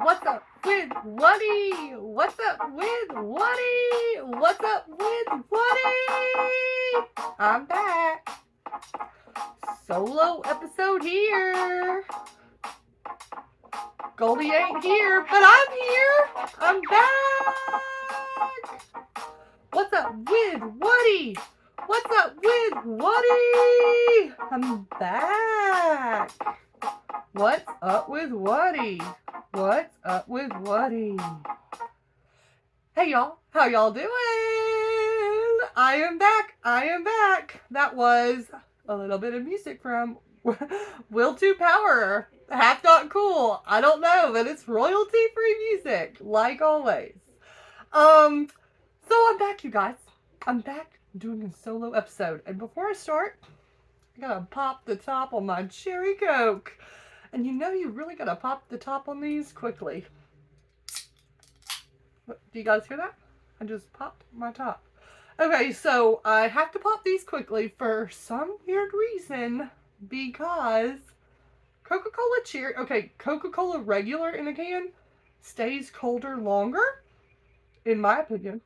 What's up with Whatty? What's up with Whatty? What's up with Whatty? I'm back. Solo episode here. Goldie ain't here, but I'm here. I'm back. What's up with Whatty? What's up with Whatty? I'm back. What's up with Whatty? What's up with Whatty? Hey y'all, how y'all doing? I am back. I am back. That was a little bit of music from Will to Power. Half Not Cool. I don't know, but it's royalty-free music, like always. So I'm back, you guys. I'm back doing a solo episode. And before I start, I gotta pop the top on my cherry Coke. And you know you really gotta pop the top on these quickly. Do you guys hear that? I just popped my top. Okay, so I have to pop these quickly for some weird reason because Coca-Cola Cherry, okay, Coca-Cola regular in a can stays colder longer, in my opinion,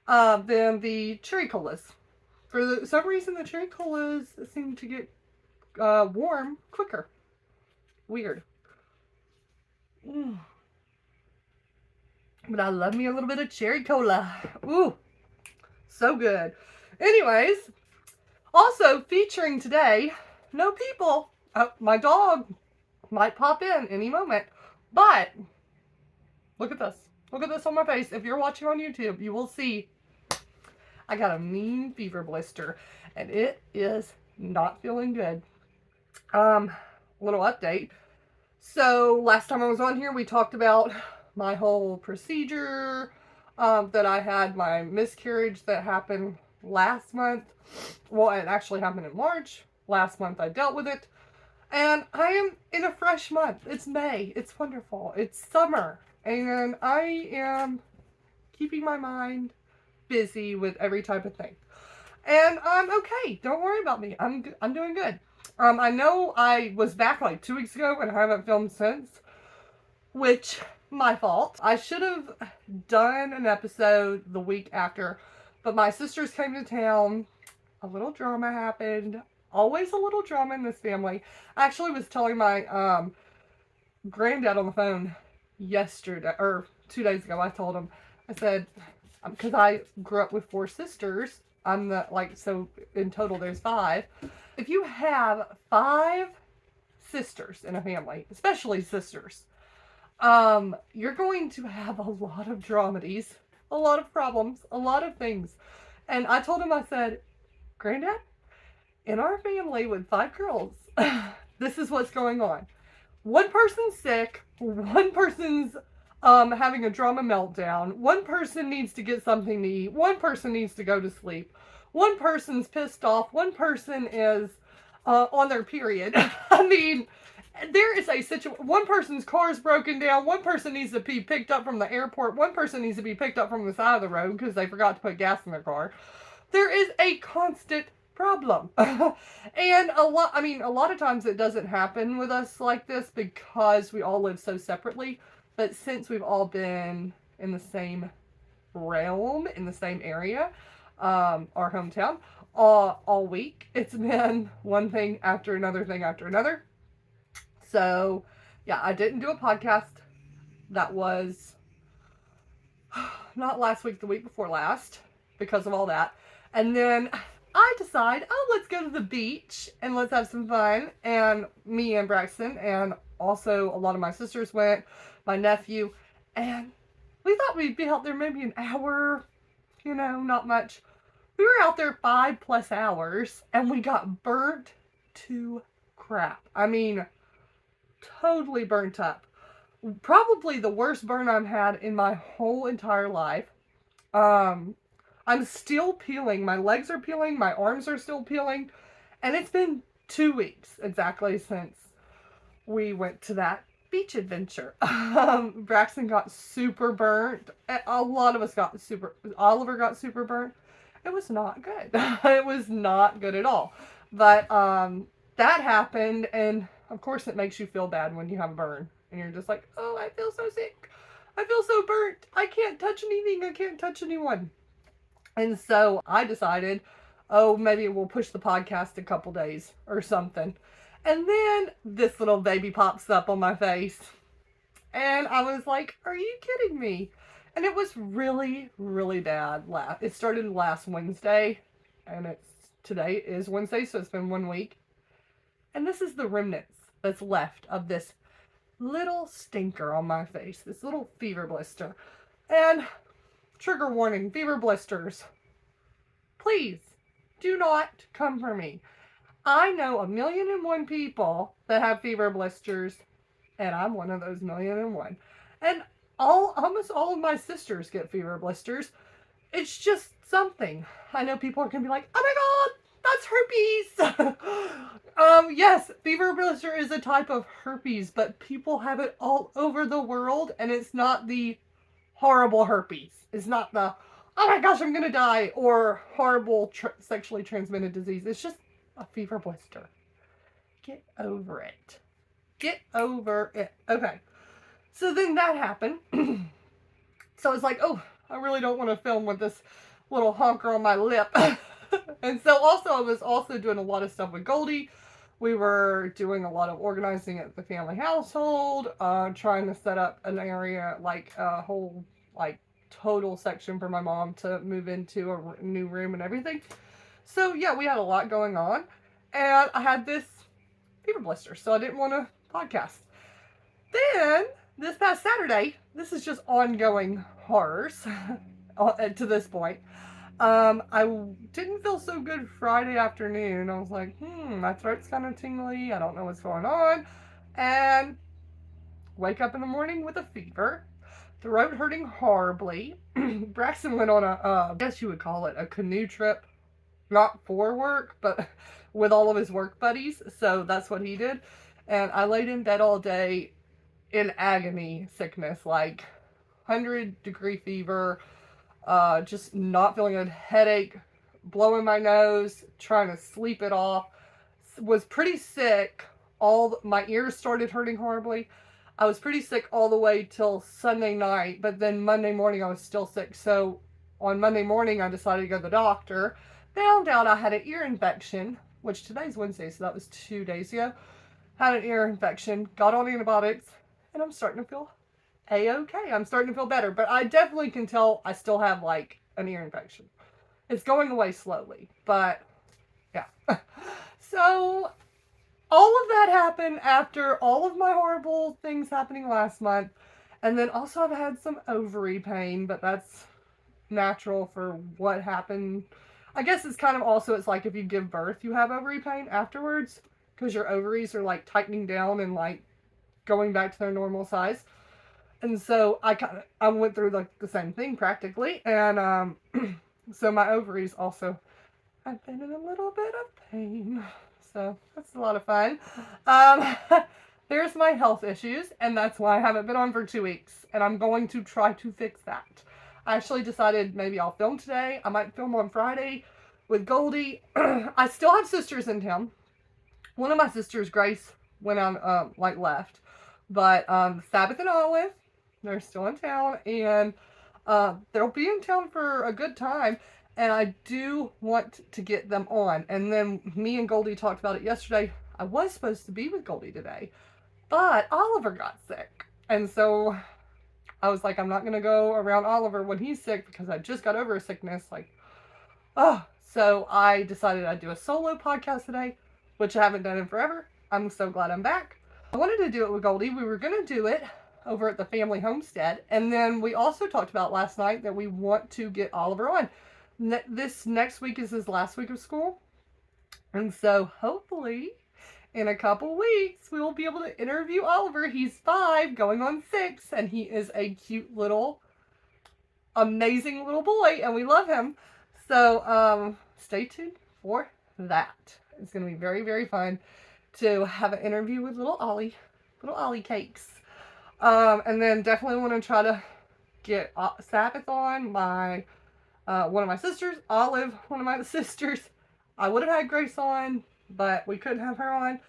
than the cherry colas. For some reason, the cherry colas seem to get warm quicker. Weird. But I love me a little bit of cherry cola. Ooh, so good. Anyways, also featuring today, no people. Oh, my dog might pop in any moment. But look at this. Look at this on my face. If you're watching on YouTube, you will see I got a mean fever blister. And it is not feeling good. Little update. So last time I was on here, we talked about my whole procedure, that I had my miscarriage that happened last month. Well, it actually happened in March. Last month I dealt with it. And I am in a fresh month. It's May. It's wonderful. It's summer. And I am keeping my mind busy with every type of thing. And I'm okay. Don't worry about me. I'm doing good. I know I was back like 2 weeks ago and I haven't filmed since, which, my fault. I should have done an episode the week after, but my sisters came to town. A little drama happened. Always a little drama in this family. I actually was telling my granddad on the phone yesterday, or 2 days ago. I told him, I said, because I grew up with 4 sisters, I'm the, like, so in total there's 5. If you have 5 sisters in a family, especially sisters, you're going to have a lot of dramedies, a lot of problems, a lot of things. And I told him, I said, Granddad, in our family with 5 girls, this is what's going on. One person's sick, one person's having a drama meltdown, one person needs to get something to eat, one person needs to go to sleep, one person's pissed off, one person is on their period. I mean, there is a situation. One person's car is broken down, one person needs to be picked up from the airport, one person needs to be picked up from the side of the road because they forgot to put gas in their car. There is a constant problem. And a lot of times it doesn't happen with us like this because we all live so separately. But since we've all been in the same realm, in the same area, our hometown, all week, it's been one thing after another thing after another. So, yeah, I didn't do a podcast. That was not last week, the week before last, because of all that. And then I decide, oh, let's go to the beach and let's have some fun. And me and Braxton, and also a lot of my sisters went, my nephew, and we thought we'd be out there maybe an hour, not much. We were out there 5+ hours, and we got burnt to crap. I mean, totally burnt up. Probably the worst burn I've had in my whole entire life. I'm still peeling. My legs are peeling. My arms are still peeling. And it's been 2 weeks exactly since we went to that beach adventure. Braxton got super burnt. A lot of us got Oliver got super burnt. It was not good. It was not good at all. But that happened, and of course it makes you feel bad when you have a burn. And you're just like, oh, I feel so sick. I feel so burnt. I can't touch anything. I can't touch anyone. And so I decided, oh, maybe we'll push the podcast a couple days or something. And then this little baby pops up on my face. And I was like, are you kidding me? And it was really, really bad. It started last Wednesday. And today is Wednesday, so it's been 1 week. And this is the remnants that's left of this little stinker on my face. This little fever blister. And trigger warning, fever blisters. Please do not come for me. I know 1,000,001 people that have fever blisters, and I'm one of those 1,000,001. And almost all of my sisters get fever blisters. It's just something. I know people are going to be like, oh my God, that's herpes. Yes, fever blister is a type of herpes, but people have it all over the world, and it's not the horrible herpes. It's not the, oh my gosh, I'm going to die, or horrible sexually transmitted disease. It's just a fever blister. Get over it. Get over it. Okay. So then that happened. So it's like, oh, I really don't want to film with this little honker on my lip. And so also I was also doing a lot of stuff with Goldie. We were doing a lot of organizing at the family household, trying to set up an area, like a whole, like, total section for my mom to move into a new room and everything. So yeah, we had a lot going on, and I had this fever blister, so I didn't want to podcast. Then this past Saturday, this is just ongoing horrors to this point. I didn't feel so good Friday afternoon. I was like, my throat's kind of tingly. I don't know what's going on. And wake up in the morning with a fever, throat hurting horribly. Braxton went on I guess you would call it a canoe trip, not for work, but with all of his work buddies. So that's what he did. And I laid in bed all day in agony sickness, like 100-degree fever, just not feeling good, headache, blowing my nose, trying to sleep it off. Was pretty sick. My ears started hurting horribly. I was pretty sick all the way till Sunday night, but then Monday morning I was still sick. So on Monday morning I decided to go to the doctor. Found out I had an ear infection, which today's Wednesday, so that was 2 days ago. Had an ear infection, got on antibiotics, and I'm starting to feel A-okay. I'm starting to feel better, but I definitely can tell I still have, like, an ear infection. It's going away slowly, but yeah. So all of that happened after all of my horrible things happening last month. And then also I've had some ovary pain, but that's natural for what happened. I guess it's kind of also, it's like if you give birth, you have ovary pain afterwards, because your ovaries are like tightening down and like going back to their normal size. And so I went through like the same thing practically. And so my ovaries also have been in a little bit of pain. So that's a lot of fun. There's my health issues, and that's why I haven't been on for 2 weeks. And I'm going to try to fix that. I actually decided maybe I'll film today. I might film on Friday with Goldie. I still have sisters in town. One of my sisters, Grace, went on, left. But Sabbath and Olive, they're still in town. And they'll be in town for a good time. And I do want to get them on. And then me and Goldie talked about it yesterday. I was supposed to be with Goldie today, but Oliver got sick. And so I was like, I'm not going to go around Oliver when he's sick, because I just got over a sickness. So I decided I'd do a solo podcast today, which I haven't done in forever. I'm so glad I'm back. I wanted to do it with Goldie. We were going to do it over at the family homestead. And then we also talked about last night that we want to get Oliver on. This next week is his last week of school. And so hopefully in a couple weeks, we will be able to interview Oliver. He's 5, going on 6, and he is a cute little, amazing little boy, and we love him. So stay tuned for that. It's going to be very, very fun to have an interview with little Ollie cakes. And then definitely want to try to get Sabbath on, one of my sisters, Olive, one of my sisters. I would have had Grace on, but we couldn't have her on.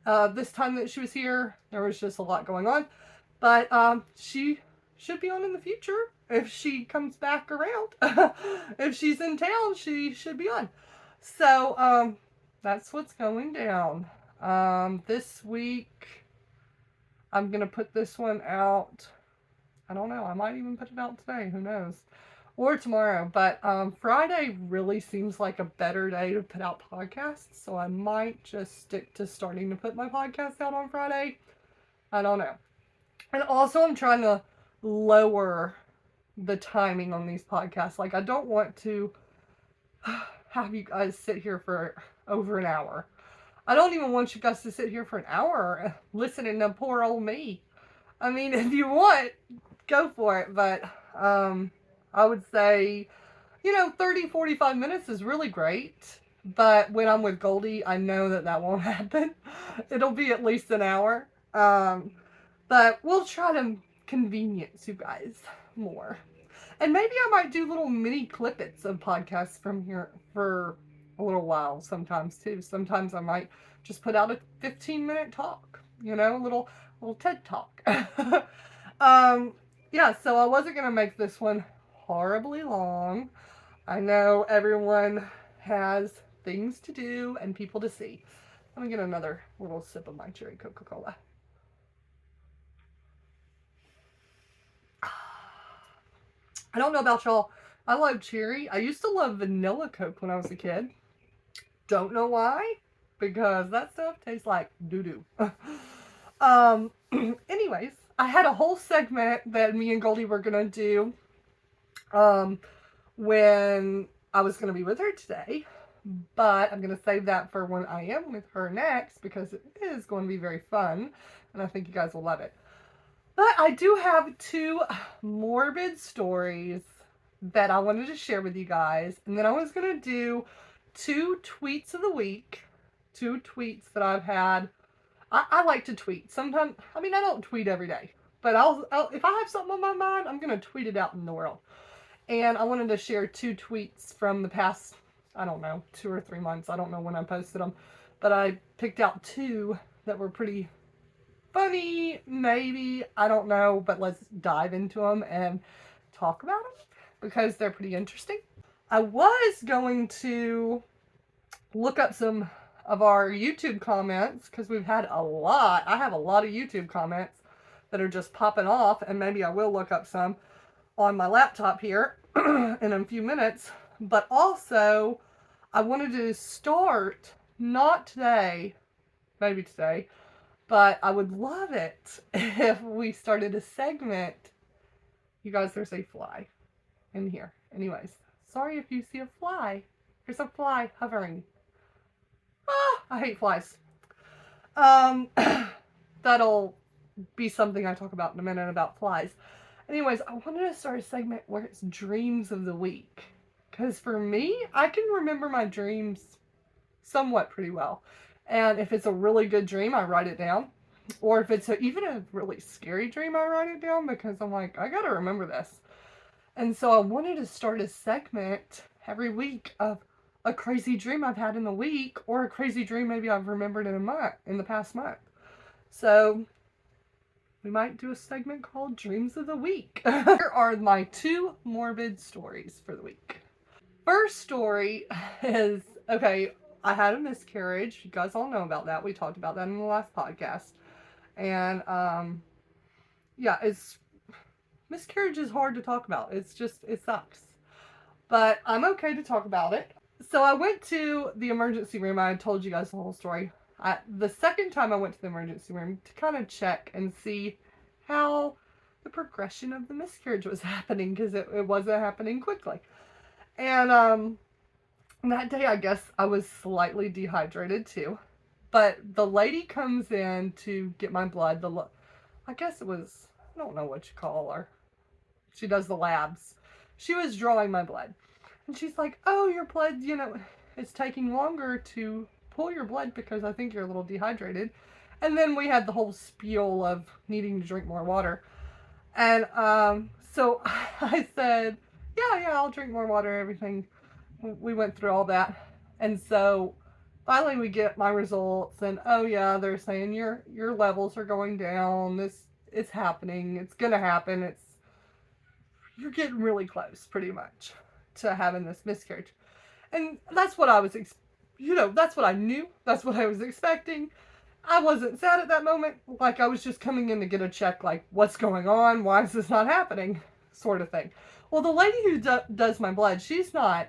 This time that she was here, there was just a lot going on. But she should be on in the future if she comes back around. If she's in town, she should be on. So that's what's going down. This week, I'm going to put this one out. I don't know. I might even put it out today. Who knows? Or tomorrow. But Friday really seems like a better day to put out podcasts. So I might just stick to starting to put my podcast out on Friday. I don't know. And also I'm trying to lower the timing on these podcasts. Like, I don't want to have you guys sit here for over an hour. I don't even want you guys to sit here for an hour listening to poor old me. I mean, if you want, go for it. But I would say, 30, 45 minutes is really great. But when I'm with Goldie, I know that won't happen. It'll be at least an hour. But we'll try to convenience you guys more. And maybe I might do little mini clippets of podcasts from here for a little while sometimes too. Sometimes I might just put out a 15-minute talk, a little TED talk. Yeah, so I wasn't going to make this one horribly long. I know everyone has things to do and people to see. Let me get another little sip of my cherry Coca-Cola. I don't know about y'all. I love cherry. I used to love vanilla Coke when I was a kid. Don't know why. Because that stuff tastes like doo-doo. Anyways, I had a whole segment that me and Goldie were going to do when I was going to be with her today. But I'm going to save that for when I am with her next, because it is going to be very fun. And I think you guys will love it. But I do have 2 morbid stories that I wanted to share with you guys. And then I was going to do 2 tweets of the week. 2 tweets that I've had. I like to tweet. Sometimes, I don't tweet every day. But I'll if I have something on my mind, I'm going to tweet it out in the world. And I wanted to share 2 tweets from the past, 2 or 3 months. I don't know when I posted them. But I picked out 2 that were pretty funny, maybe, I don't know, but let's dive into them and talk about them because they're pretty interesting. I was going to look up some of our YouTube comments because we've had a lot. I have a lot of YouTube comments that are just popping off, and maybe I will look up some on my laptop here in a few minutes. But also, I wanted to start, not today, maybe today, but I would love it if we started a segment. You guys, there's a fly in here. Anyways, sorry if you see a fly. There's a fly hovering. I hate flies. That'll be something I talk about in a minute about flies. Anyways, I wanted to start a segment where it's dreams of the week. Because for me, I can remember my dreams somewhat pretty well. And if it's a really good dream, I write it down. Or if it's even a really scary dream, I write it down because I'm like, I gotta remember this. And so I wanted to start a segment every week of a crazy dream I've had in the week, or a crazy dream maybe I've remembered in the past month. So we might do a segment called Dreams of the Week. Here are my 2 morbid stories for the week. First story is, okay, I had a miscarriage. You guys all know about that. We talked about that in the last podcast. And, yeah, miscarriage is hard to talk about. It sucks. But I'm okay to talk about it. So I went to the emergency room. I told you guys the whole story. The second time I went to the emergency room to kind of check and see how the progression of the miscarriage was happening, because it wasn't happening quickly. And, that day, I guess I was slightly dehydrated too. But the lady comes in to get my blood. I guess it was, I don't know what you call her. She does the labs. She was drawing my blood. And she's like, oh, your blood, it's taking longer to pull your blood because I think you're a little dehydrated. And then we had the whole spiel of needing to drink more water. And so I said, yeah, I'll drink more water, everything. We went through all that. And so finally we get my results, and oh yeah, they're saying your levels are going down. This it's happening. It's gonna happen. You're getting really close, pretty much, to having this miscarriage. And that's what I was, that's what I knew. That's what I was expecting. I wasn't sad at that moment. Like, I was just coming in to get a check, like, what's going on? Why is this not happening? Sort of thing. Well, the lady who does my blood, she's not,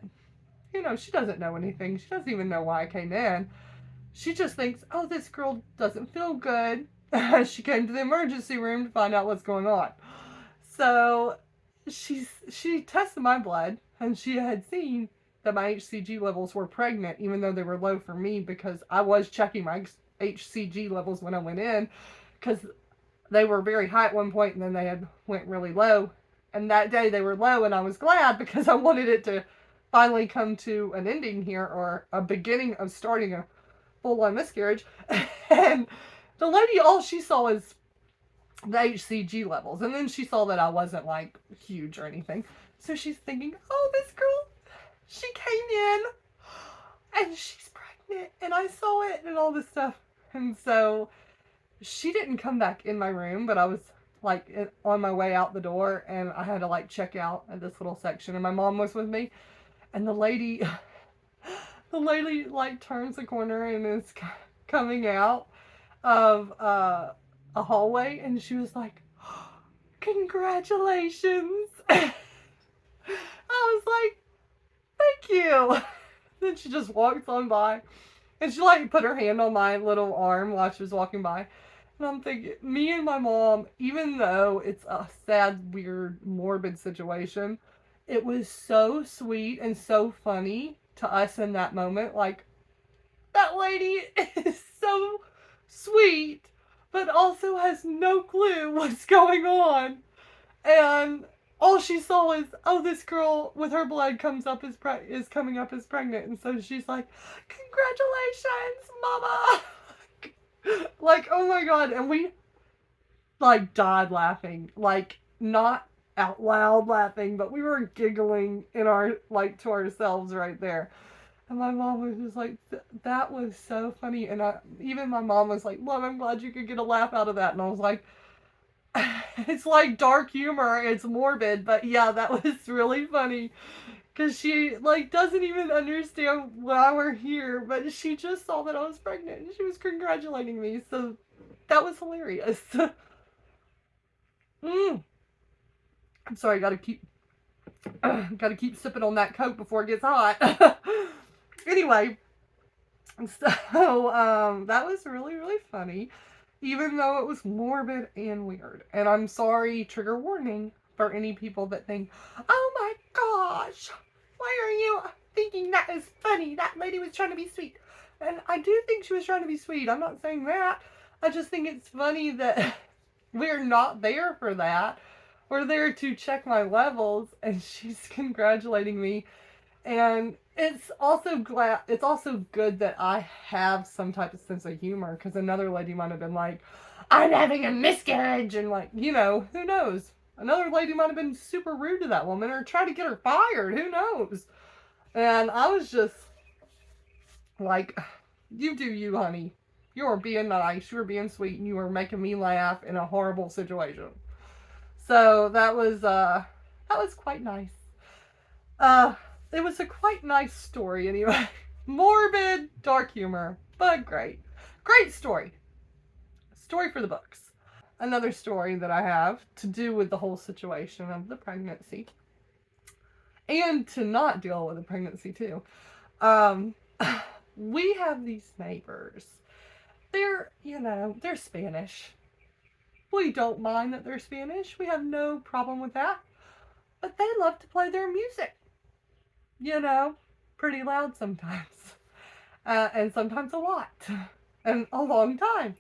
she doesn't know anything. She doesn't even know why I came in. She just thinks, oh, this girl doesn't feel good. She came to the emergency room to find out what's going on. So she tested my blood, and she had seen that my HCG levels were pregnant, even though they were low for me, because I was checking my HCG levels when I went in, because they were very high at one point, and then they had went really low. And that day they were low, and I was glad because I wanted it to finally come to an ending here, or a beginning of starting a full-on miscarriage. And the lady, all she saw is the HCG levels, and then she saw that I wasn't like huge or anything, so she's thinking, oh, this girl, she came in and she's pregnant, and I saw it and all this stuff. And so she didn't come back in my room, but I was like on my way out the door, and I had to like check out at this little section, and my mom was with me, and the lady like turns the corner and is coming out of a hallway, and she was like, oh, congratulations. I was like, thank you. Then she just walks on by, and she like put her hand on my little arm while she was walking by. And I'm thinking, me and my mom, even though it's a sad, weird, morbid situation, it was so sweet and so funny to us in that moment. Like, that lady is so sweet, but also has no clue what's going on. And all she saw is, oh, this girl with her blood is coming up as pregnant. And so she's like, congratulations, mama. Like, oh my God. And we like died laughing, like not out loud laughing, but we were giggling in our, like, to ourselves right there. And my mom was just like, that was so funny. And even my mom was like, Mom, I'm glad you could get a laugh out of that. And I was like, it's like dark humor. It's morbid. But yeah, that was really funny. Because she, like, doesn't even understand why we're here. But she just saw that I was pregnant, and she was congratulating me. So that was hilarious. I'm sorry, gotta keep sipping on that Coke before it gets hot. Anyway, so that was really, really funny, even though it was morbid and weird. And I'm sorry, trigger warning, for any people that think, oh my gosh, why are you thinking that is funny? That lady was trying to be sweet. And I do think she was trying to be sweet. I'm not saying that. I just think it's funny that we're not there for that. We're there to check my levels, and she's congratulating me. And it's also good that I have some type of sense of humor, because another lady might have been like, I'm having a miscarriage, and like, who knows? Another lady might have been super rude to that woman or try to get her fired. Who knows? And I was just like, you do you, honey. You were being nice. You were being sweet, and you were making me laugh in a horrible situation. So that was quite nice. It was a quite nice story anyway. Morbid, dark humor, but great. Great story. Story for the books. Another story that I have to do with the whole situation of the pregnancy. And to not deal with the pregnancy too. We have these neighbors. They're Spanish. We don't mind that they're Spanish. We have no problem with that. But they love to play their music. Pretty loud sometimes. And sometimes a lot. And a long time.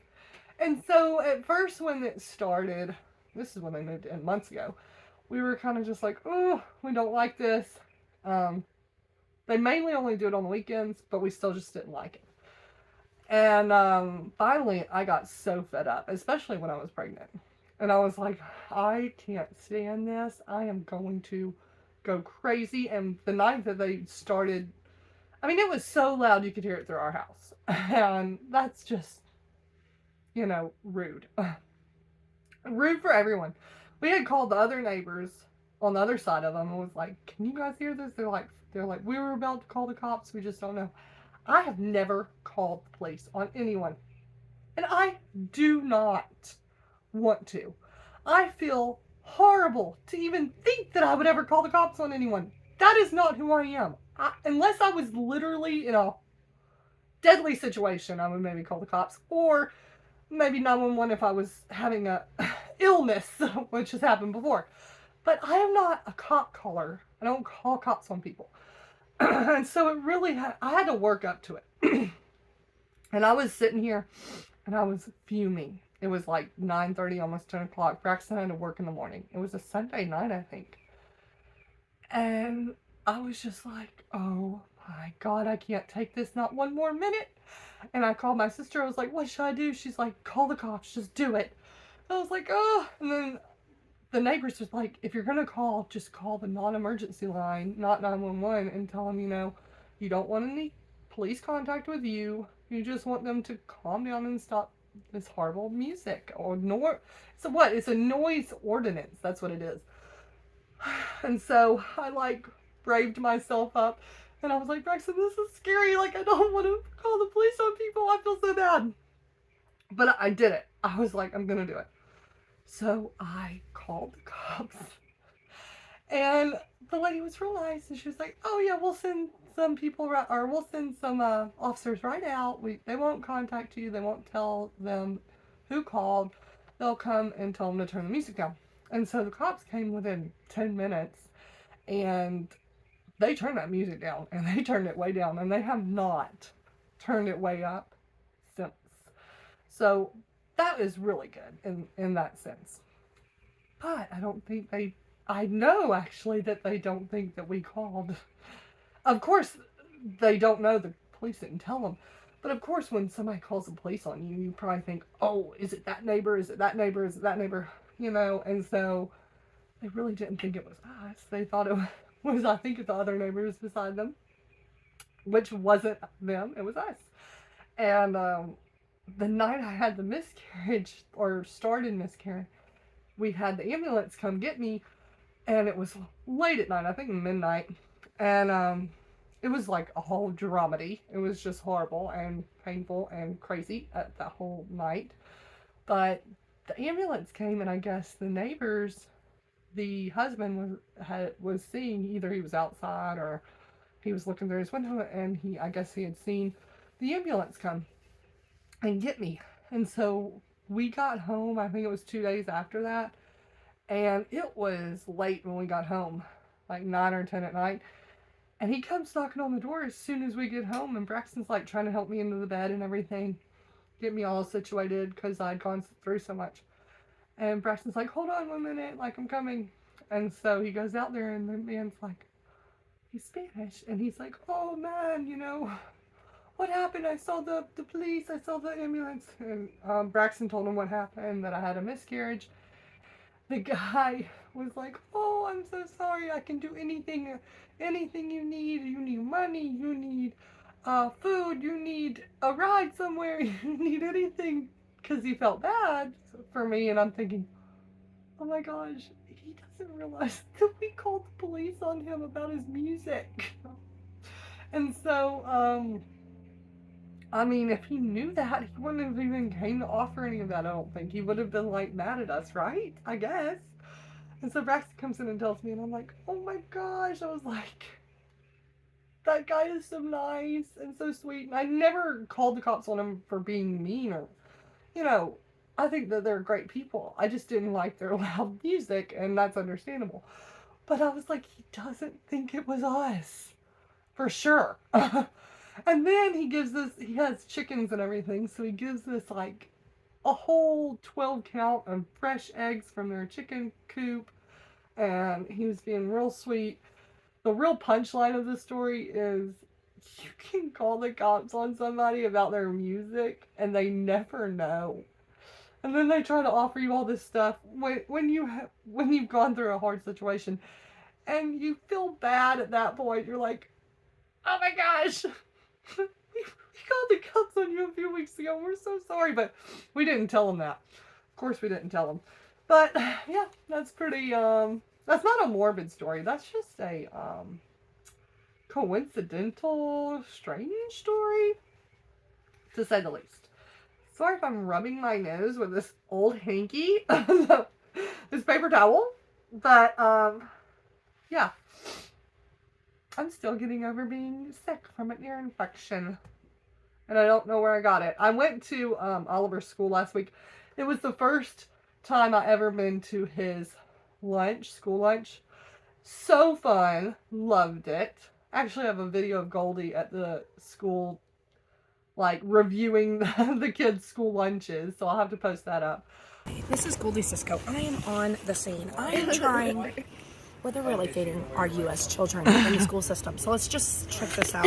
And so at first when it started, this is when they moved in months ago, we were kind of just like, oh, we don't like this. They mainly only do it on the weekends, but we still just didn't like it. And finally, I got so fed up, especially when I was pregnant. And I was like, I can't stand this. I am going to go crazy. And the night that they started I mean, it was so loud you could hear it through our house. And that's just, rude. Rude for everyone. We had called the other neighbors on the other side of them and was like, "Can you guys hear this?" They're like, "We were about to call the cops. We just don't know." I have never called the police on anyone, and I do not want to. I feel horrible to even think that I would ever call the cops on anyone. That is not who I am. Unless I was literally in a deadly situation, I would maybe call the cops, or maybe 911 if I was having a illness, which has happened before. But I am not a cop caller. I don't call cops on people. And so it really I had to work up to it. And I was sitting here and I was fuming. It was like 9:30, almost 10 o'clock. Braxton had to work in the morning. It was a Sunday night, I think. And I was just like, oh my God, I can't take this not one more minute. And I called my sister. I was like, what should I do? She's like, call the cops, just do it. I was like, oh. And then the neighbors was like, if you're going to call, just call the non-emergency line, not 911, and tell them, you don't want any police contact with you. You just want them to calm down and stop this horrible music. So what? It's a noise ordinance. That's what it is. And so I braved myself up and I was like, Braxton, this is scary. I don't want to call the police on people. I feel so bad. But I did it. I was like, I'm going to do it. So I called the cops. And the lady was real nice. And she was like, oh, yeah, we'll send some people, or we'll send some officers right out. They won't contact you. They won't tell them who called. They'll come and tell them to turn the music down. And so the cops came within 10 minutes. And they turned that music down. And they turned it way down. And they have not turned it way up since. So that is really good in that sense. But I know actually that they don't think that we called. Of course, they don't know the police didn't tell them. But of course, when somebody calls the police on you, you probably think, oh, is it that neighbor? Is it that neighbor? Is it that neighbor? And so they really didn't think it was us. They thought it was, I think, the other neighbors beside them, which wasn't them. It was us. And the night I had the miscarriage, or started miscarriage, we had the ambulance come get me, and it was late at night, I think midnight, and it was like a whole dramedy. It was just horrible and painful and crazy at that whole night. But the ambulance came, and I guess the neighbors, the husband was seeing, either he was outside or he was looking through his window, and I guess he had seen the ambulance come and get me. And so we got home, I think it was 2 days after that, and it was late when we got home, like 9 or 10 at night. And he comes knocking on the door as soon as we get home, and Braxton's trying to help me into the bed and everything, get me all situated because I'd gone through so much. And Braxton's like, hold on 1 minute, I'm coming. And so he goes out there, and the man's like, he's Spanish, and he's like, oh man, what happened? I saw the police, I saw the ambulance. And Braxton told him what happened, that I had a miscarriage. The guy was like, oh, I'm so sorry, I can do anything you need. You need money, you need food, you need a ride somewhere, you need anything. Because he felt bad for me, and I'm thinking, oh my gosh, he doesn't realize that we called the police on him about his music. And so, I mean, if he knew that, he wouldn't have even came to offer any of that, I don't think. He would have been, mad at us, right? I guess. And so Braxton comes in and tells me, and I'm like, oh my gosh. I was like, that guy is so nice and so sweet. And I never called the cops on him for being mean or, I think that they're great people. I just didn't like their loud music, and that's understandable. But I was like, he doesn't think it was us. For sure. And then he has chickens and everything, so he gives us a whole 12 count of fresh eggs from their chicken coop, and he was being real sweet. The real punchline of the story is, you can call the cops on somebody about their music, and they never know. And then they try to offer you all this stuff when you've gone through a hard situation, and you feel bad at that point. You're like, Oh my gosh. We called the cops on you a few weeks ago. We're so sorry, but we didn't tell them that. Of course we didn't tell them. But yeah, that's pretty, that's not a morbid story. That's just a, coincidental, strange story, to say the least. Sorry if I'm rubbing my nose with this old hanky, this paper towel, but, yeah. I'm still getting over being sick from an ear infection. And I don't know where I got it. I went to Oliver's school last week. It was the first time I ever been to his lunch, school lunch. So fun. Loved it. Actually, I have a video of Goldie at the school, like, reviewing the kids' school lunches. So I'll have to post that up. This is Goldie Cisco. I am on the scene. I am trying... Well, they're really feeding our U.S. children in the school system. So let's just check this out.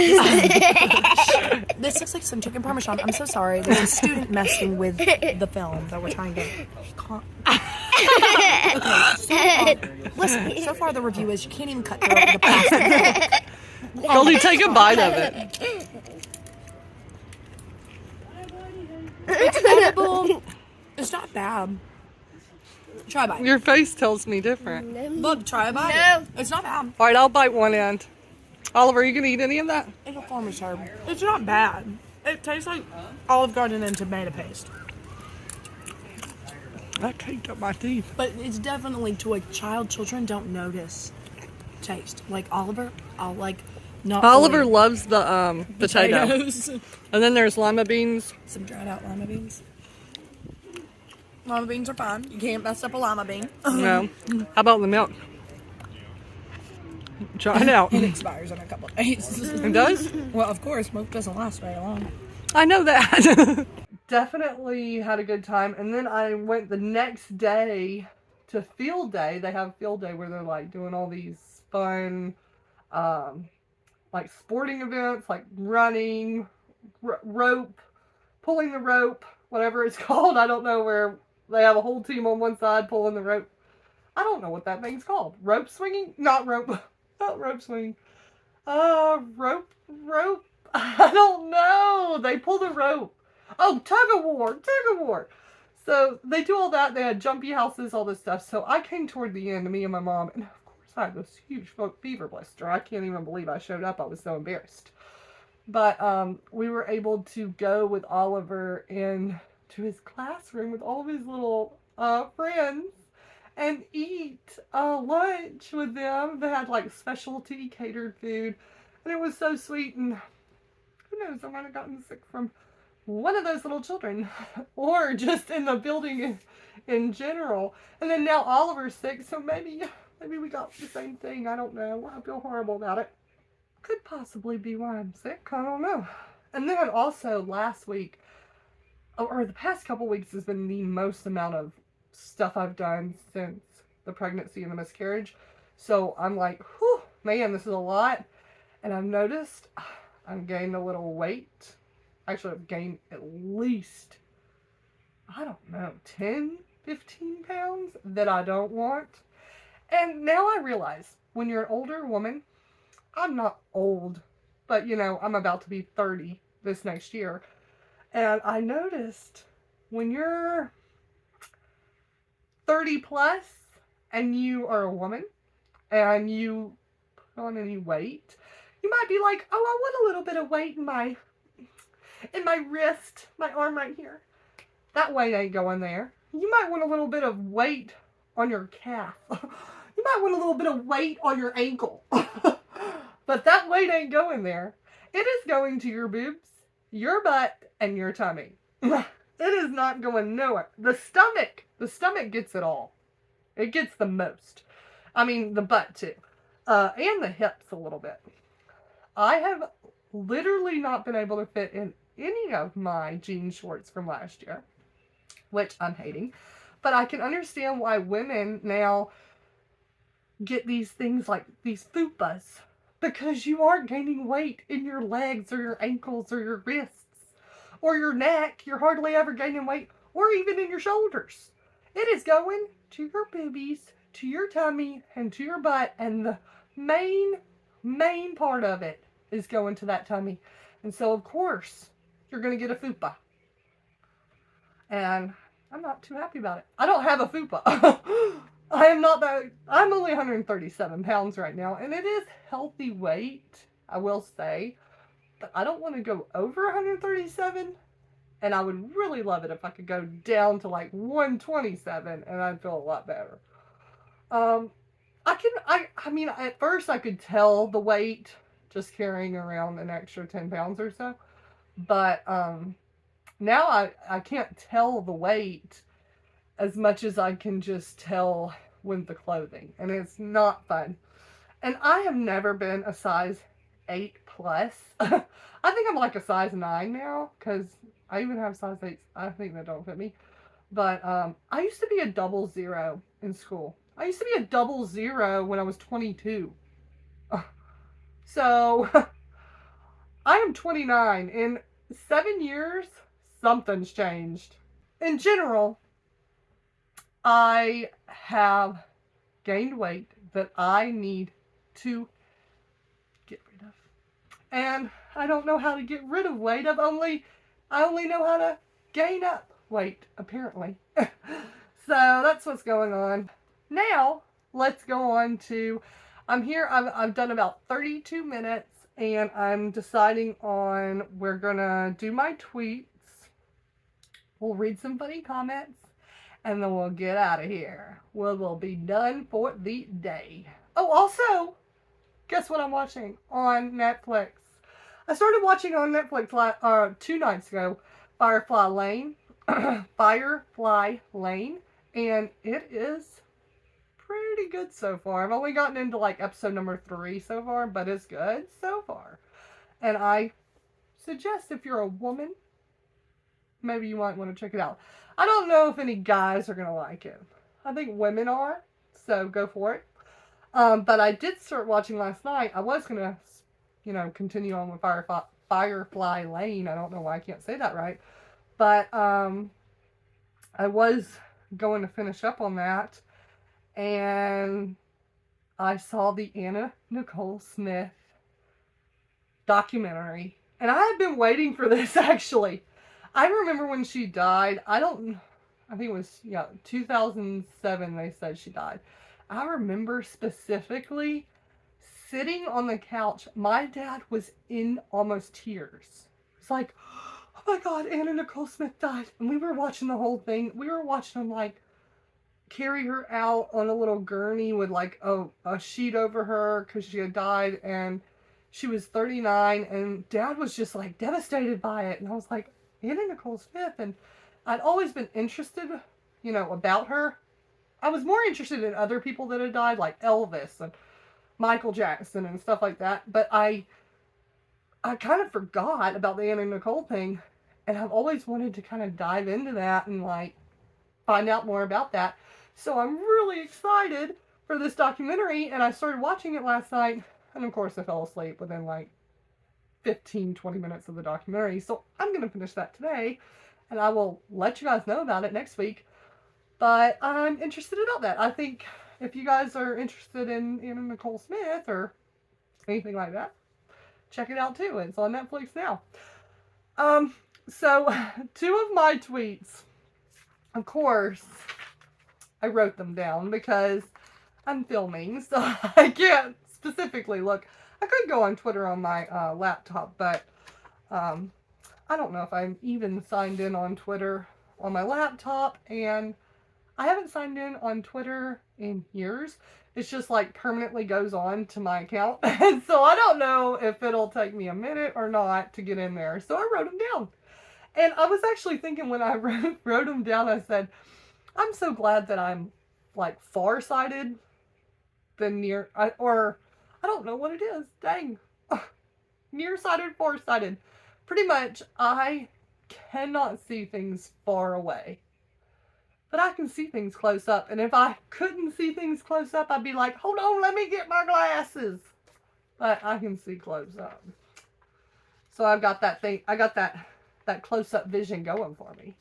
This looks like some chicken parmesan. I'm so sorry. There's a student messing with the film that we're trying to... Okay, listen, so far the review is you can't even cut through the plastic. Goldie, take a bite of it. It's edible. It's not bad. Try a bite. Your face tells me different. Look, try a bite. No. It's not bad. All right, I'll bite one end. Oliver, are you going to eat any of that? It's a farmer's herb. It's not bad. It tastes like Olive Garden and tomato paste. That caked up my teeth. But it's definitely to a child. Children don't notice taste. Like Oliver, I'll like not. Oliver fully- loves the potato. potatoes. And then there's lima beans. Some dried out lima beans. Lima beans are fine. You can't mess up a lima bean. No. How about the milk? Try it out. It expires in a couple of days. It does? Well, of course, milk doesn't last very long. I know that. Definitely had a good time. And then I went the next day to field day. They have field day where they're like doing all these fun, like sporting events, like running, rope, pulling the rope, whatever it's called. I don't know, where they have a whole team on one side pulling the rope. I don't know what that thing's called. Rope swinging? Not rope. Not rope swinging. Rope. I don't know. They pull the rope. Oh, tug of war. So they do all that. They had jumpy houses, all this stuff. So I came toward the end, me and my mom, and of course I had this huge fever blister. I can't even believe I showed up. I was so embarrassed. But we were able to go with Oliver in to his classroom with all of his little friends and eat lunch with them. They had like specialty catered food, and it was so sweet. And who knows, I might have gotten sick from one of those little children or just in the building in general. And then now Oliver's sick, so maybe we got the same thing. I don't know. I feel horrible about it. Could possibly be why I'm sick. I don't know. And then also last week, or the past couple weeks, has been the most amount of stuff I've done since the pregnancy and the miscarriage. So I'm like, whew, man, this is a lot. And I've noticed I've gained a little weight. Actually, I've gained at least, I don't know, 10, 15 pounds that I don't want. And now I realize when you're an older woman, I'm not old, but you know, I'm about to be 30 this next year. And I noticed when you're 30 plus and you are a woman and you put on any weight, you might be like, oh, I want a little bit of weight in my wrist, my arm right here. That weight ain't going there. You might want a little bit of weight on your calf. You might want a little bit of weight on your ankle. But that weight ain't going there. It is going to your boobs, your butt, and your tummy. It is not going nowhere. The stomach gets it all. It gets the most. I mean, the butt too. And the hips a little bit. I have literally not been able to fit in any of my jean shorts from last year, which I'm hating. But I can understand why women now get these things like these fupas, because you aren't gaining weight in your legs or your ankles or your wrists or your neck. You're hardly ever gaining weight, or even in your shoulders. It is going to your boobies, to your tummy, and to your butt, and the main part of it is going to that tummy. And so, of course, you're going to get a fupa. And I'm not too happy about it. I don't have a fupa. I am not that, I'm only 137 pounds right now, and it is healthy weight, I will say, but I don't want to go over 137, and I would really love it if I could go down to like 127, and I'd feel a lot better. I mean, at first I could tell the weight just carrying around an extra 10 pounds or so, but now I can't tell the weight as much as I can just tell with the clothing, and it's not fun. And I have never been a size 8 plus. I think I'm like a size 9 now, because I even have size 8s. I think that don't fit me. But I used to be a 00 in school. I used to be a 00 when I was 22. So I am 29. In 7 years, something's changed. In general, I have gained weight that I need to get rid of. And I don't know how to get rid of weight. I only know how to gain up weight, apparently. So that's what's going on. Now, let's go on to, I've done about 32 minutes, and I'm deciding on, we're gonna do my tweets. We'll read some funny comments, and then we'll get out of here. We'll be done for the day. Oh, also, guess what I'm watching on Netflix? I started watching on Netflix 2 nights ago, Firefly Lane, and it is pretty good so far. I've only gotten into like episode number 3 so far, but it's good so far. And I suggest if you're a woman, maybe you might want to check it out. I don't know if any guys are going to like it. I think women are, so go for it. But I did start watching last night. I was going to, continue on with Firefly Lane. I don't know why I can't say that right. But I was going to finish up on that. And I saw the Anna Nicole Smith documentary. And I had been waiting for this, actually. I remember when she died. I think it was, 2007 they said she died. I remember specifically sitting on the couch. My dad was in almost tears. It's like, oh my God, Anna Nicole Smith died. And we were watching the whole thing. We were watching them like carry her out on a little gurney with like a sheet over her because she had died, and she was 39, and Dad was just like devastated by it. And I was like, Anna Nicole Smith. And I'd always been interested, about her. I was more interested in other people that had died, like Elvis and Michael Jackson and stuff like that. But I kind of forgot about the Anna Nicole thing, and I've always wanted to kind of dive into that and like find out more about that. So I'm really excited for this documentary, and I started watching it last night, and of course I fell asleep within like 15-20 minutes of the documentary. So I'm going to finish that today, and I will let you guys know about it next week. But I'm interested about that. I think if you guys are interested in Anna Nicole Smith or anything like that, check it out too. It's on Netflix now. So 2 of my tweets, of course, I wrote them down because I'm filming, so I can't specifically look. I could go on Twitter on my laptop, but I don't know if I'm even signed in on Twitter on my laptop, and I haven't signed in on Twitter in years. It's just like permanently goes on to my account, and so I don't know if it'll take me a minute or not to get in there. So I wrote them down, and I was actually thinking when I wrote them down, I said, I'm so glad that I'm like farsighted than I don't know what it is. Dang. Nearsighted, farsighted. Pretty much, I cannot see things far away. But I can see things close up. And if I couldn't see things close up, I'd be like, hold on, let me get my glasses. But I can see close up. So I've got that thing. I got that close-up vision going for me.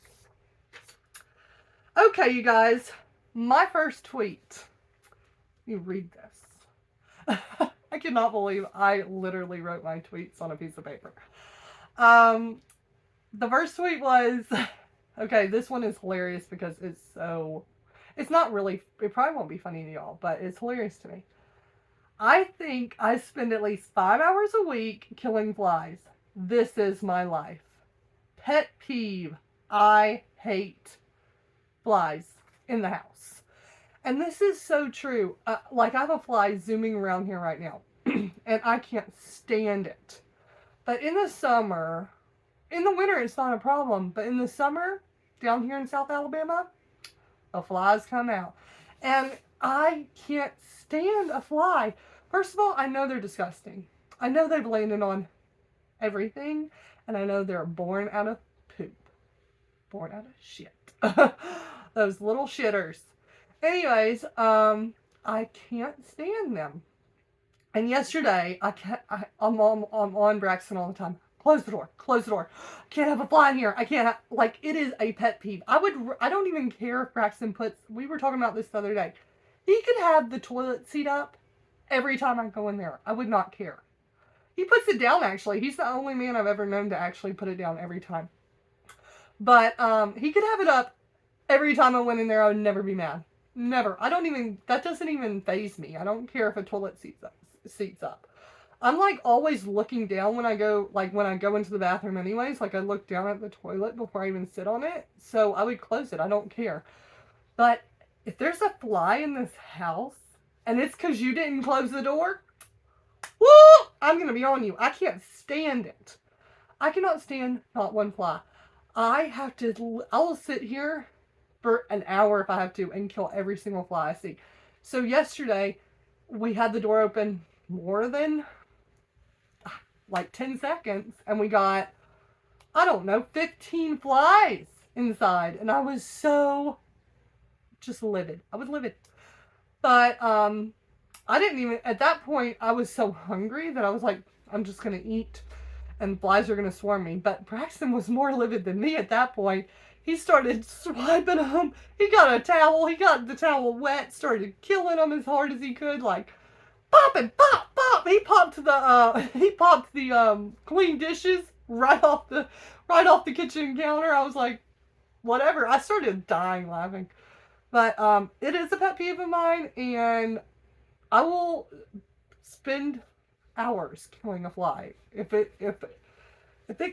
Okay, you guys. My first tweet. You read this. I cannot believe I literally wrote my tweets on a piece of paper. The first tweet was, okay, this one is hilarious because it's not really, it probably won't be funny to y'all, but it's hilarious to me. I think I spend at least 5 hours a week killing flies. This is my life. Pet peeve. I hate flies in the house. And this is so true. Like, I have a fly zooming around here right now, and I can't stand it. But in the summer, in the winter, it's not a problem. But in the summer, down here in South Alabama, the flies come out. And I can't stand a fly. First of all, I know they're disgusting. I know they've landed on everything. And I know they're born out of poop. Born out of shit. Those little shitters. Anyways, I can't stand them. And yesterday, I'm on Braxton all the time. Close the door. Close the door. Can't have a fly in here. I can't have, like, it is a pet peeve. I don't even care if Braxton we were talking about this the other day. He could have the toilet seat up every time I go in there. I would not care. He puts it down, actually. He's the only man I've ever known to actually put it down every time. But, he could have it up every time I went in there. I would never be mad. Never. That doesn't even faze me. I don't care if a toilet seat's up. I'm like always looking down when I go into the bathroom anyways. Like, I look down at the toilet before I even sit on it. So I would close it. I don't care. But if there's a fly in this house and it's because you didn't close the door, woo! I'm going to be on you. I can't stand it. I cannot stand not one fly. I'll sit here for an hour if I have to and kill every single fly I see. So yesterday, we had the door open more than like 10 seconds and we got, I don't know, 15 flies inside. And I was so just livid. I was livid. But I didn't even, at that point, I was so hungry that I was like, I'm just going to eat and flies are going to swarm me. But Braxton was more livid than me at that point. He started swiping them. He got a towel. He got the towel wet, started killing them as hard as he could, like pop and pop, pop. He popped the clean dishes right off the kitchen counter. I was like, whatever. I started dying laughing. But it is a pet peeve of mine, and I will spend hours killing a fly if it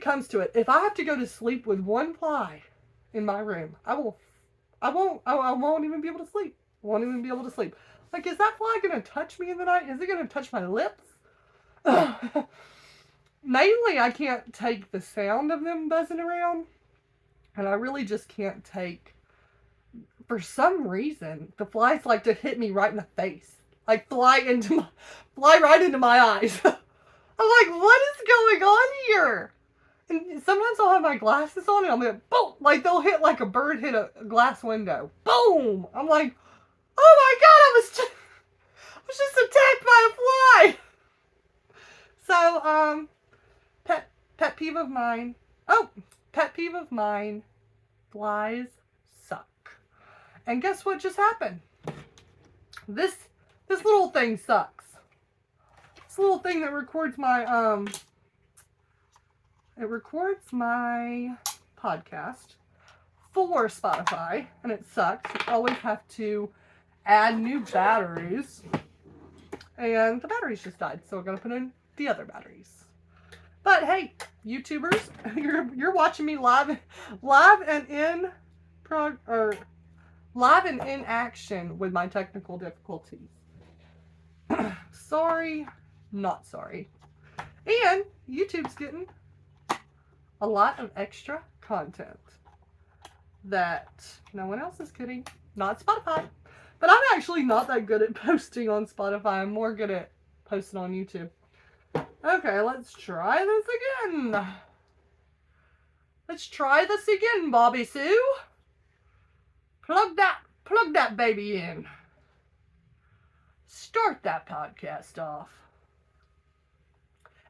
comes to it. If I have to go to sleep with one fly in my room, I won't even be able to sleep. Won't even be able to sleep. Like, is that fly gonna touch me in the night? Is it gonna touch my lips? Mainly, I can't take the sound of them buzzing around, and I really just can't take. For some reason, the flies like to hit me right in the face, like fly right into my eyes. I'm like, what is going on here? And sometimes I'll have my glasses on and I'll be like, boom! Like, they'll hit like a bird hit a glass window. Boom! I'm like, oh my god, I was just attacked by a fly! So, pet peeve of mine. Oh, pet peeve of mine. Flies suck. And guess what just happened? This little thing sucks. This little thing that records my, it records my podcast for Spotify, and it sucks. You always have to add new batteries, and the batteries just died, so we're gonna put in the other batteries. But hey, YouTubers, you're watching me live and in action with my technical difficulties. Sorry, not sorry. And YouTube's getting a lot of extra content that no one else is getting. Not Spotify. But I'm actually not that good at posting on Spotify. I'm more good at posting on YouTube. Okay, let's try this again. Let's try this again, Bobby Sue. Plug that baby in. Start that podcast off.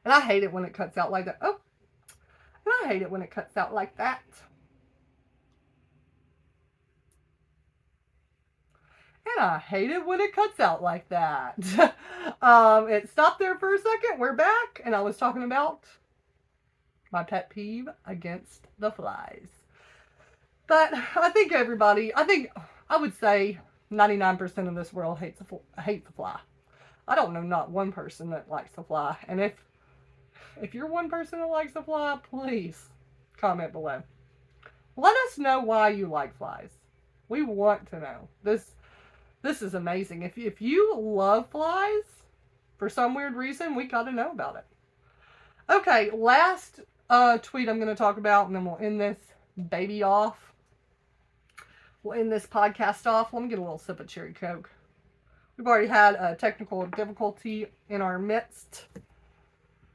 And I hate it when it cuts out like that. Oh. And I hate it when it cuts out like that. And I hate it when it cuts out like that. It stopped there for a second. We're back. And I was talking about my pet peeve against the flies. But I think I would say 99% of this world hates the fly. I don't know not one person that likes the fly. And if you're one person that likes the fly, please comment below. Let us know why you like flies. We want to know. This is amazing. If you love flies, for some weird reason, we got to know about it. Okay, last tweet I'm going to talk about, and then we'll end this baby off. We'll end this podcast off. Let me get a little sip of cherry Coke. We've already had a technical difficulty in our midst.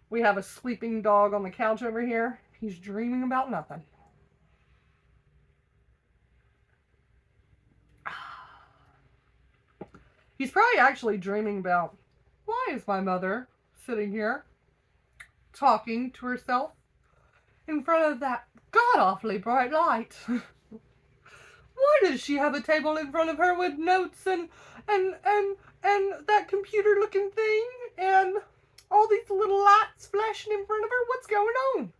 We have a sleeping dog on the couch over here. He's dreaming about nothing. He's probably actually dreaming about, why is my mother sitting here talking to herself in front of that god-awfully bright light? Why does she have a table in front of her with notes and that computer-looking thing and all these little lights flashing in front of her? What's going on?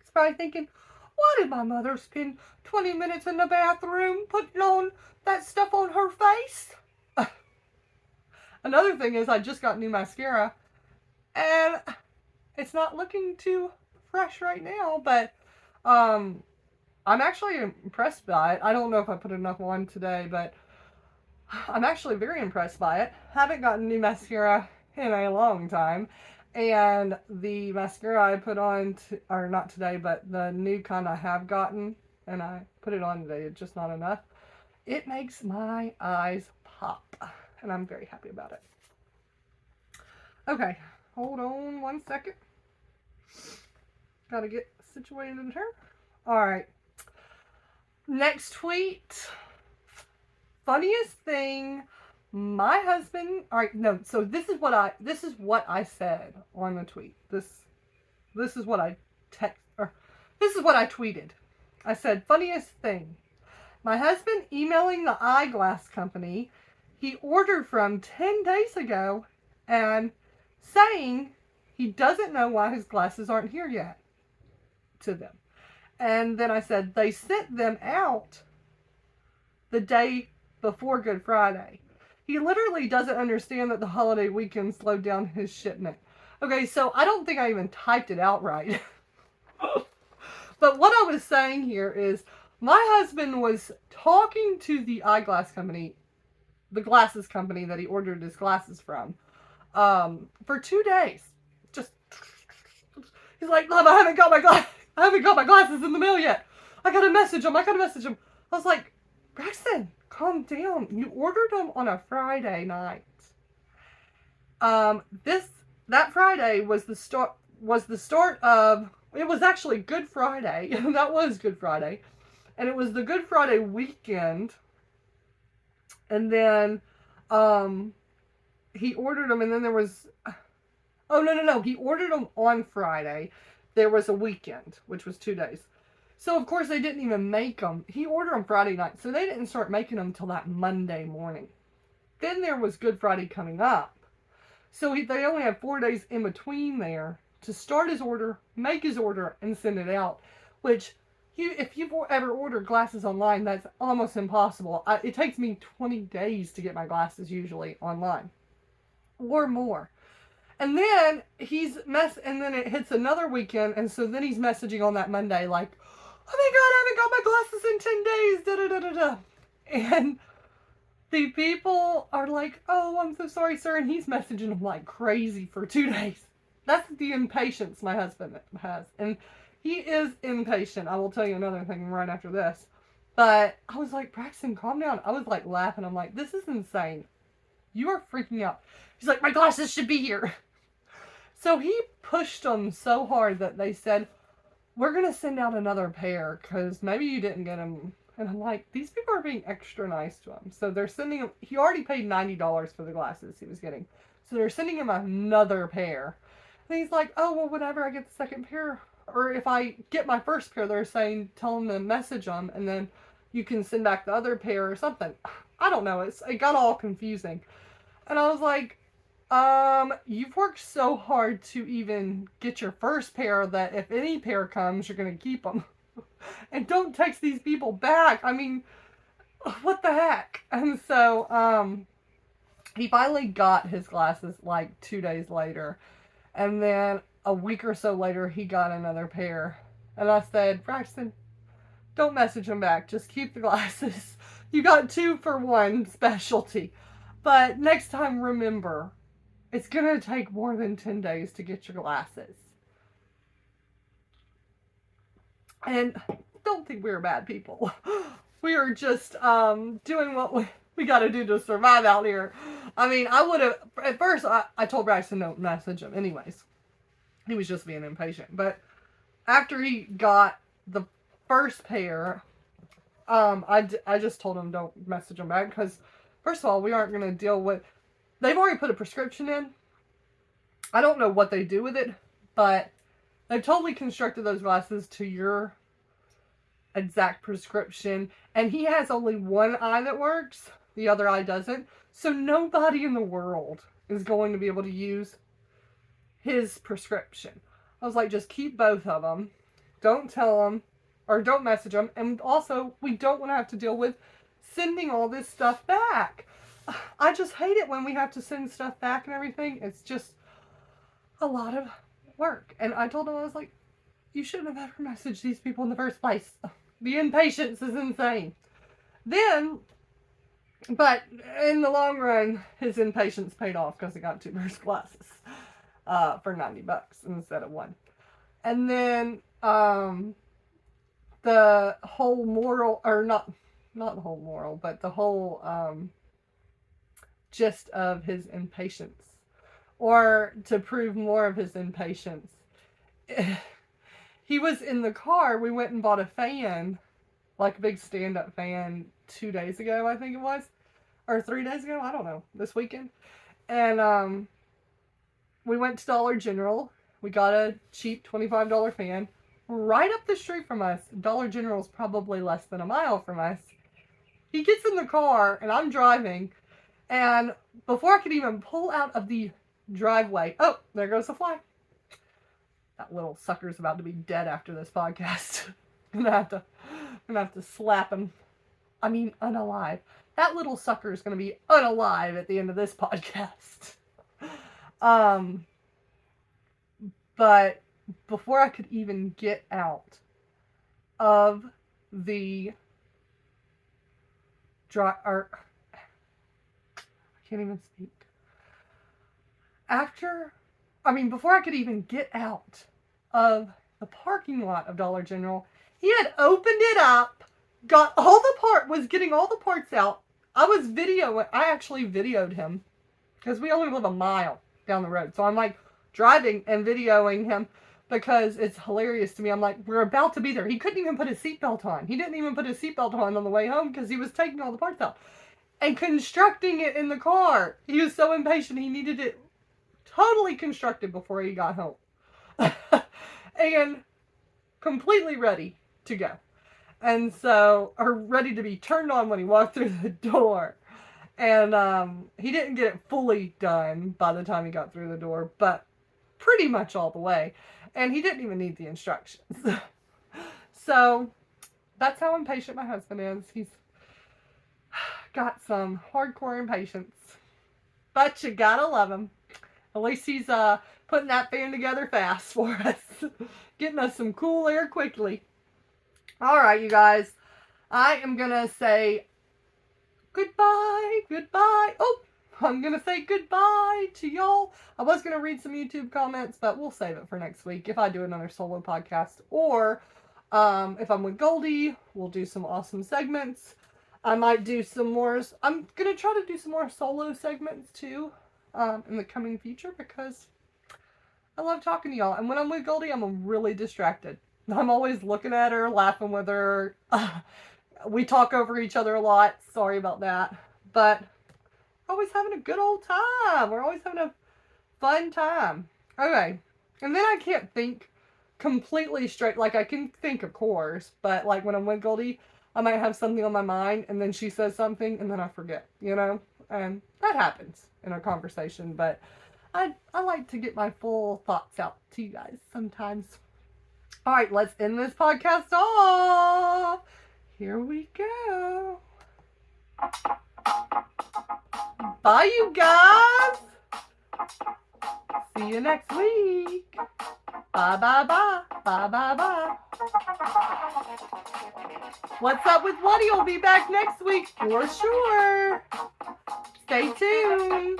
He's probably thinking, why did my mother spend 20 minutes in the bathroom putting on that stuff on her face? Another thing is I just got new mascara and it's not looking too fresh right now, but I'm actually impressed by it. I don't know if I put enough on today, but I'm actually very impressed by it. Haven't gotten new mascara in a long time. And the mascara I put on, or not today, but the new kind I have gotten, and I put it on today, it's just not enough. It makes my eyes pop. And I'm very happy about it. Okay, hold on one second. Gotta get situated in here. Alright. Next tweet. Funniest thing, my husband, alright, no, so this is what I said on the tweet. This is what I this is what I tweeted. I said, funniest thing. My husband emailing the eyeglass company he ordered from 10 days ago and saying he doesn't know why his glasses aren't here yet to them. And then I said, they sent them out the day before Good Friday. He literally doesn't understand that the holiday weekend slowed down his shipment. Okay, so I don't think I even typed it out right. But what I was saying here is my husband was talking to the eyeglass company, the glasses company that he ordered his glasses from, for 2 days. Just, he's like, Love, I haven't got my glasses in the mail yet. I gotta message him. I was like, Braxton, calm down. You ordered them on a Friday night. That Friday was the start of, it was actually Good Friday. That was Good Friday. And it was the Good Friday weekend. And then, he ordered them, and then there was, no. He ordered them on Friday. There was a weekend, which was 2 days. So, of course, they didn't even make them. He ordered them Friday night, so they didn't start making them until that Monday morning. Then there was Good Friday coming up. So, they only had 4 days in between there to start his order, make his order, and send it out, which... if you've ever ordered glasses online, that's almost impossible. It takes me 20 days to get my glasses usually online. Or more. And then and then it hits another weekend, and so then he's messaging on that Monday like, oh my God, I haven't got my glasses in 10 days, da-da-da-da-da. And the people are like, oh, I'm so sorry, sir. And he's messaging them like crazy for 2 days. That's the impatience my husband has. And he is impatient. I will tell you another thing right after this. But I was like, Braxton, calm down. I was like laughing. I'm like, this is insane. You are freaking out. He's like, my glasses should be here. So he pushed them so hard that they said, we're going to send out another pair because maybe you didn't get them. And I'm like, these people are being extra nice to him. So they're sending him, he already paid $90 for the glasses he was getting. So they're sending him another pair. And he's like, oh, well, whenever I get the second pair, or if I get my first pair, they're saying, tell them to message them, and then you can send back the other pair or something. I don't know. It got all confusing. And I was like, you've worked so hard to even get your first pair that if any pair comes, you're going to keep them. And don't text these people back. I mean, what the heck? And so, he finally got his glasses like 2 days later. And then a week or so later, he got another pair. And I said, Braxton, don't message him back. Just keep the glasses. You got 2 for 1 specialty. But next time, remember, it's going to take more than 10 days to get your glasses. And don't think we're bad people. We are just doing what we got to do to survive out here. I mean, I would have, at first, I told Braxton don't message him anyways. He was just being impatient. But after he got the first pair, I just told him don't message him back because, first of all, we aren't going to deal with, they've already put a prescription in. I don't know what they do with it, but they've totally constructed those glasses to your exact prescription. And he has only one eye that works. The other eye doesn't. So nobody in the world is going to be able to use his prescription. I was like, just keep both of them. Don't tell him or don't message him. And also, we don't want to have to deal with sending all this stuff back. I just hate it when we have to send stuff back and everything. It's just a lot of work. And I told him, I was like, you shouldn't have ever messaged these people in the first place. The impatience is insane. Then, but in the long run, his impatience paid off because he got 2 pairs of glasses for $90 instead of 1. And then the whole moral, or not the whole moral, but the whole gist of his impatience, or to prove more of his impatience, he was in the car. We went and bought a fan, like a big stand-up fan 2 days ago, I think it was. Or 3 days ago, I don't know, this weekend. And we went to Dollar General. We got a cheap $25 fan right up the street from us. Dollar General is probably less than a mile from us. He gets in the car, and I'm driving. And before I could even pull out of the driveway, oh, there goes the fly. That little sucker's about to be dead after this podcast. I'm gonna have to slap him. I mean, unalive. That little sucker is gonna be unalive at the end of this podcast. But before I could even get out of the I can't even speak. Before I could even get out of the parking lot of Dollar General, he had opened it up, was getting all the parts out. I actually videoed him because we only live a mile down the road. So I'm like driving and videoing him because it's hilarious to me. I'm like, we're about to be there. He couldn't even put his seatbelt on. He didn't even put his seatbelt on the way home because he was taking all the parts out and constructing it in the car. He was so impatient. He needed it totally constructed before he got home. And completely ready to go. And so, or ready to be turned on when he walked through the door. And he didn't get it fully done by the time he got through the door, but pretty much all the way. And he didn't even need the instructions. So, that's how impatient my husband is. He's got some hardcore impatience. But you gotta love him. At least he's putting that fan together fast for us. Getting us some cool air quickly. Alright, you guys. I am going to say goodbye. Oh, I'm going to say goodbye to y'all. I was going to read some YouTube comments, but we'll save it for next week if I do another solo podcast. Or if I'm with Goldie, we'll do some awesome segments. I might do some more. I'm going to try to do some more solo segments too in the coming future because I love talking to y'all. And when I'm with Goldie, I'm really distracted. I'm always looking at her, laughing with her. We talk over each other a lot. Sorry about that. But we're always having a good old time. We're always having a fun time. Okay. And then I can't think completely straight. Like, I can think, of course. But, like, when I'm with Goldie, I might have something on my mind and then she says something and then I forget, you know? And that happens in a conversation, but I like to get my full thoughts out to you guys sometimes. All right, let's end this podcast off. Here we go. Bye, you guys. See you next week. Bye, bye, bye. Bye, bye, bye. What's Up with Whatty will be back next week for sure. Stay tuned.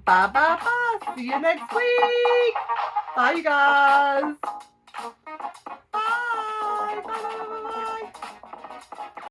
Bye, bye, bye. See you next week. Bye, you guys.